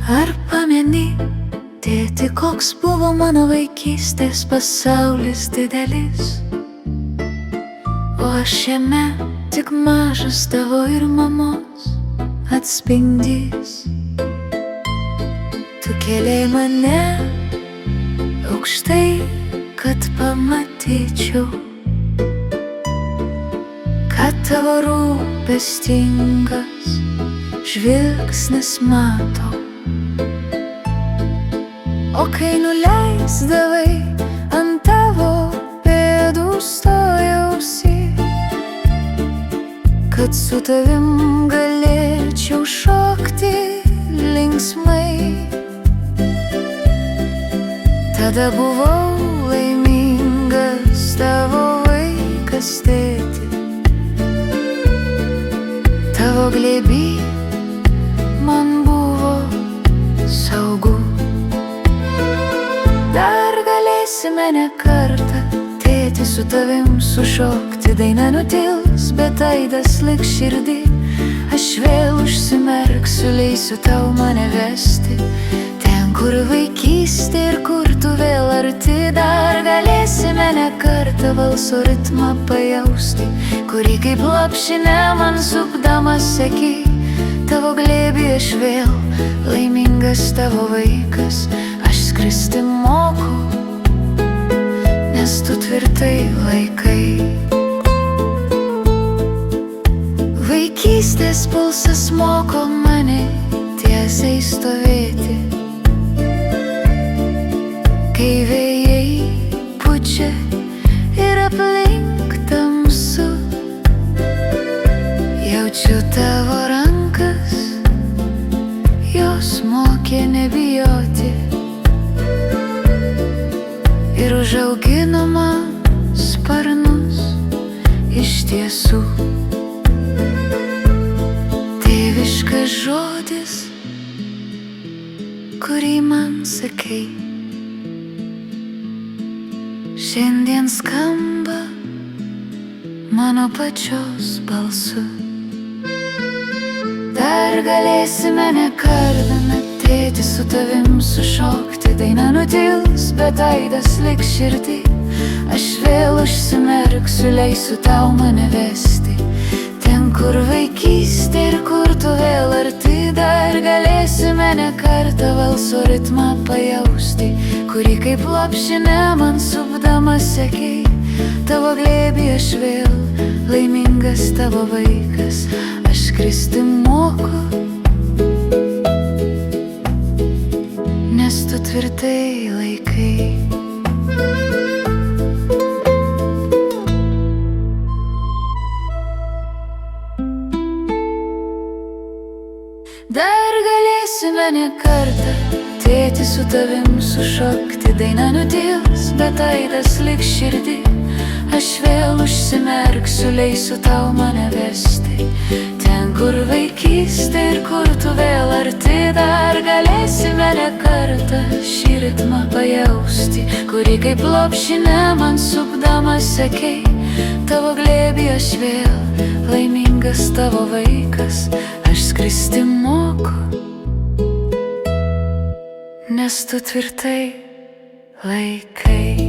Ar pameni, tėti, koks buvo mano vaikystės pasaulis didelis, o aš jame tik mažas tavo ir mamos atspindys. Tu kėlei mane aukštai, kad pamatyčiau, kad tavo rūpestingas žvilgsnis mato. O kai nuleisdavai ant tavo pėdų stojausi, kad su tavim galėčiau šokti linksmai. Tada buvau laimingas tavo vaikas, tėti. Tavo glėby man buvo saugu. Dar galėsime ne kartą, tėti, su tavim sušokti. Daina nutils, bet aidas liks širdį. Aš vėl užsimerksiu, leisiu tau mane vesti ten, kur vaikystė ir kur tu vėl arti. Dar galėsime ne kartą balso ritmą pajausti, kurį kaip lopšinę man supdamas seki. Tavo glėbį aš vėl laimingas tavo vaikas. Aš skristi moku, nes tu tvirtai laikai. Vaikystės pulsas moko mane tiesiai stovėti, kai vėjai pučia ir aplink tamsu. Jaučiu tavo rankas, jos mokė nebijoti ir užaugino man sparnus iš tiesų. Tėviškas žodis, kurį man sakei, šiandien skamba mano pačios balsu. Dar galėsime ne kartą, tėti, su tavim sušokti. Daina nutils, bet aidas liks širdį. Aš vėl užsimerksiu, leisiu tau mane vesti ten, kur vaikystė ir kur tu vėl arti. Dar galėsime ne kartą balso ritmą pajausti, kurį kaip lopšinę man supdamas seki. Tavo glėbį aš vėl laimingas tavo vaikas. Aš skristi moku, nes tu tvirtai laikai. Dar galėsime ne kartą, tėti, su tavim sušokti. Daina nutils, bet aidas liks širdį. Aš vėl užsimerksiu, leisiu tau mane vesti ten, kur vaikystė ir kur tu vėl arti. Dar galėsime ne kartą šį ritmą pajausti, kurį kaip lopšinę man supdamas sekei. Tavo glėbį aš vėl laimingas tavo vaikas. Aš skristi moku, nes tu tvirtai laikai.